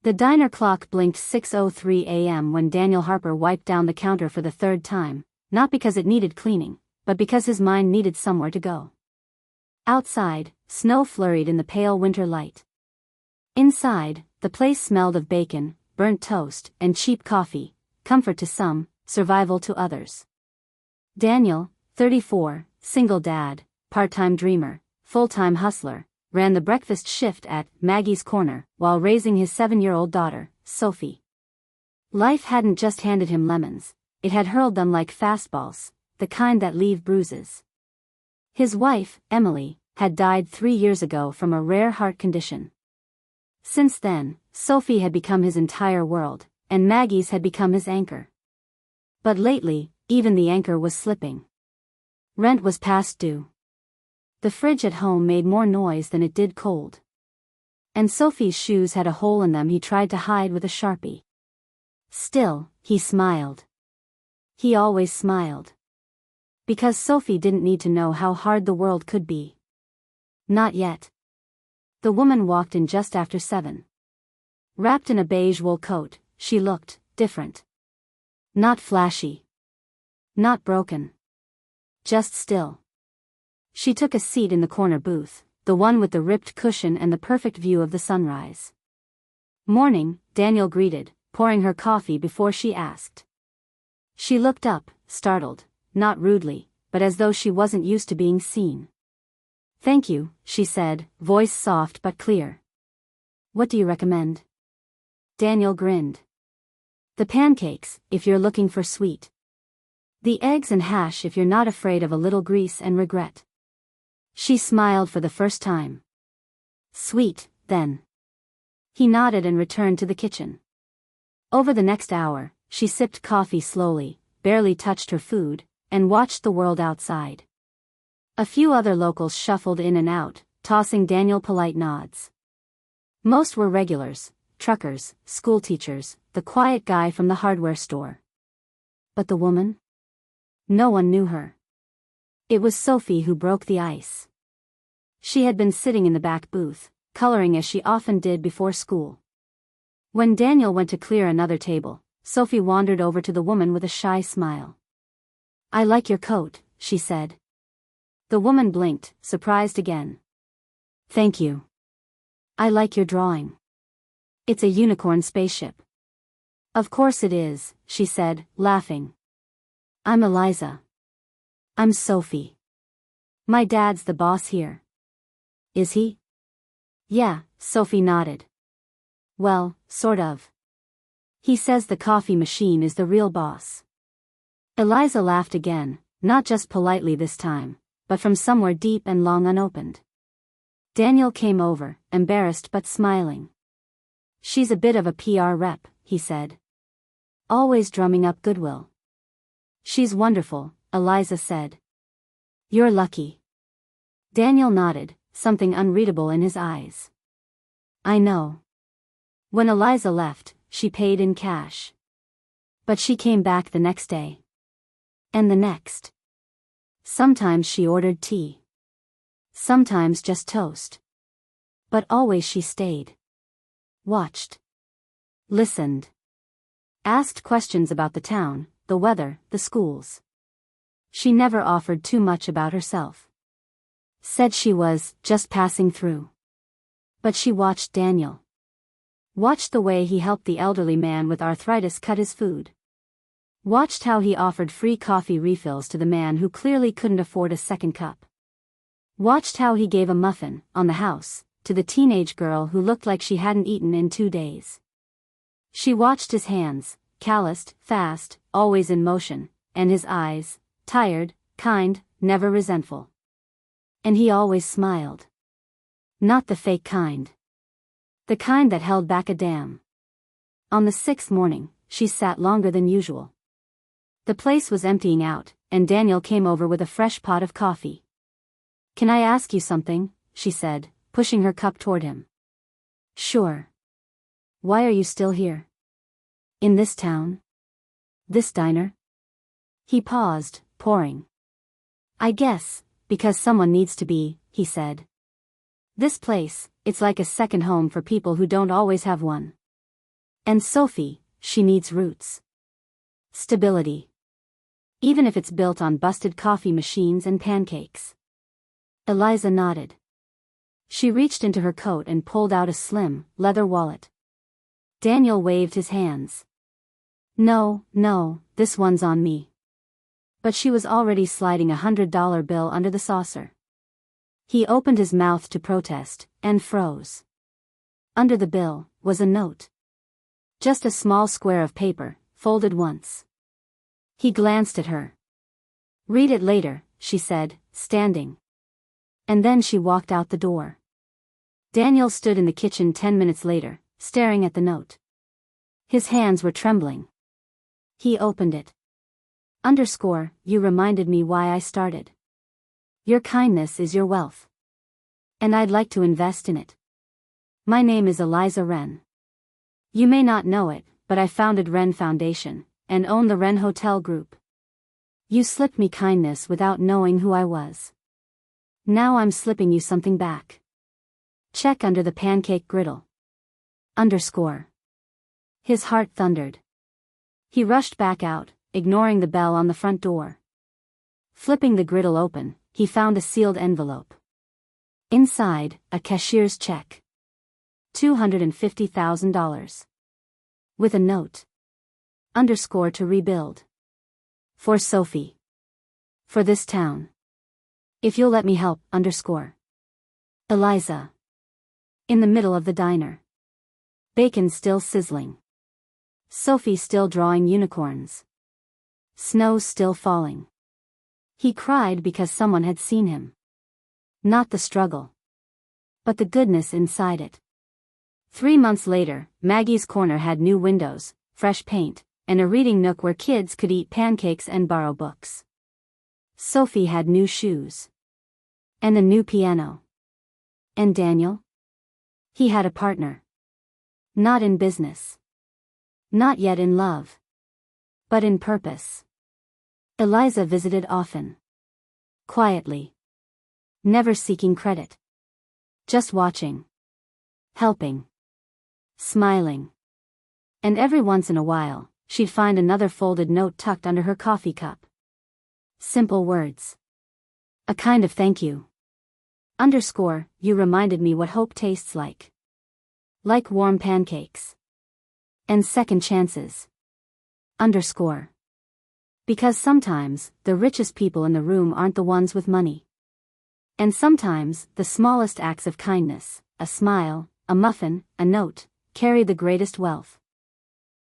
The diner clock blinked 6:03 a.m. when Daniel Harper wiped down the counter for the third time, not because it needed cleaning, but because his mind needed somewhere to go. Outside, snow flurried in the pale winter light. Inside, the place smelled of bacon, burnt toast, and cheap coffee, comfort to some, survival to others. Daniel, 34, single dad, part-time dreamer, full-time hustler, ran the breakfast shift at Maggie's Corner while raising his 7-year-old daughter, Sophie. Life hadn't just handed him lemons, it had hurled them like fastballs, the kind that leave bruises. His wife, Emily, had died 3 years ago from a rare heart condition. Since then, Sophie had become his entire world, and Maggie's had become his anchor. But lately, even the anchor was slipping. Rent was past due. The fridge at home made more noise than it did cold. And Sophie's shoes had a hole in them he tried to hide with a Sharpie. Still, he smiled. He always smiled. Because Sophie didn't need to know how hard the world could be. Not yet. The woman walked in just after 7. Wrapped in a beige wool coat, she looked different. Not flashy. Not broken. Just still. She took a seat in the corner booth, the one with the ripped cushion and the perfect view of the sunrise. "Morning," Daniel greeted, pouring her coffee before she asked. She looked up, startled, not rudely, but as though she wasn't used to being seen. "Thank you," she said, voice soft but clear. "What do you recommend?" Daniel grinned. "The pancakes, if you're looking for sweet. The eggs and hash if you're not afraid of a little grease and regret." She smiled for the first time. "Sweet, then." He nodded and returned to the kitchen. Over the next hour, she sipped coffee slowly, barely touched her food, and watched the world outside. A few other locals shuffled in and out, tossing Daniel polite nods. Most were regulars, truckers, schoolteachers, the quiet guy from the hardware store. But the woman? No one knew her. It was Sophie who broke the ice. She had been sitting in the back booth, coloring as she often did before school. When Daniel went to clear another table, Sophie wandered over to the woman with a shy smile. "I like your coat," she said. The woman blinked, surprised again. "Thank you. I like your drawing. It's a unicorn spaceship." "Of course it is," she said, laughing. "I'm Eliza." "I'm Sophie. My dad's the boss here." "Is he?" "Yeah," Sophie nodded. "Well, sort of. He says the coffee machine is the real boss." Eliza laughed again, not just politely this time, but from somewhere deep and long unopened. Daniel came over, embarrassed but smiling. "She's a bit of a PR rep," he said. "Always drumming up goodwill." "She's wonderful," Eliza said. "You're lucky." Daniel nodded, something unreadable in his eyes. "I know." When Eliza left, she paid in cash. But she came back the next day. And the next. Sometimes she ordered tea. Sometimes just toast. But always she stayed. Watched. Listened. Asked questions about the town, the weather, the schools. She never offered too much about herself. Said she was just passing through. But she watched Daniel. Watched the way he helped the elderly man with arthritis cut his food. Watched how he offered free coffee refills to the man who clearly couldn't afford a second cup. Watched how he gave a muffin, on the house, to the teenage girl who looked like she hadn't eaten in 2 days. She watched his hands, calloused, fast, always in motion, and his eyes, tired, kind, never resentful. And he always smiled. Not the fake kind. The kind that held back a dam. On the 6th morning, she sat longer than usual. The place was emptying out, and Daniel came over with a fresh pot of coffee. "Can I ask you something?" she said, pushing her cup toward him. "Sure. Why are you still here? In this town? This diner?" He paused, pouring. "I guess, because someone needs to be," he said. "This place, it's like a second home for people who don't always have one." And Sophie, she needs roots. Stability. Even if it's built on busted coffee machines and pancakes. Eliza nodded. She reached into her coat and pulled out a slim, leather wallet. Daniel waved his hands. No, this one's on me. But she was already sliding $100 bill under the saucer. He opened his mouth to protest, and froze. Under the bill was a note. Just a small square of paper, folded once. He glanced at her. Read it later, she said, standing. And then she walked out the door. Daniel stood in the kitchen 10 minutes later, staring at the note. His hands were trembling. He opened it. You reminded me why I started. Your kindness is your wealth. And I'd like to invest in it. My name is Eliza Wren. You may not know it, but I founded Wren Foundation, and own the Wren Hotel Group. You slipped me kindness without knowing who I was. Now I'm slipping you something back. Check under the pancake griddle. His heart thundered. He rushed back out, ignoring the bell on the front door. Flipping the griddle open, he found a sealed envelope. Inside, a cashier's check. $250,000. With a note. To rebuild. For Sophie. For this town. If you'll let me help, Eliza. In the middle of the diner. Bacon still sizzling. Sophie still drawing unicorns. Snow still falling. He cried because someone had seen him. Not the struggle. But the goodness inside it. 3 months later, Maggie's Corner had new windows, fresh paint, and a reading nook where kids could eat pancakes and borrow books. Sophie had new shoes. And a new piano. And Daniel? He had a partner. Not in business. Not yet in love. But in purpose. Eliza visited often. Quietly. Never seeking credit. Just watching. Helping. Smiling. And every once in a while, she'd find another folded note tucked under her coffee cup. Simple words. A kind of thank you. You reminded me what hope tastes like. Like warm pancakes. And second chances. Because sometimes, the richest people in the room aren't the ones with money. And sometimes, the smallest acts of kindness, a smile, a muffin, a note, carry the greatest wealth.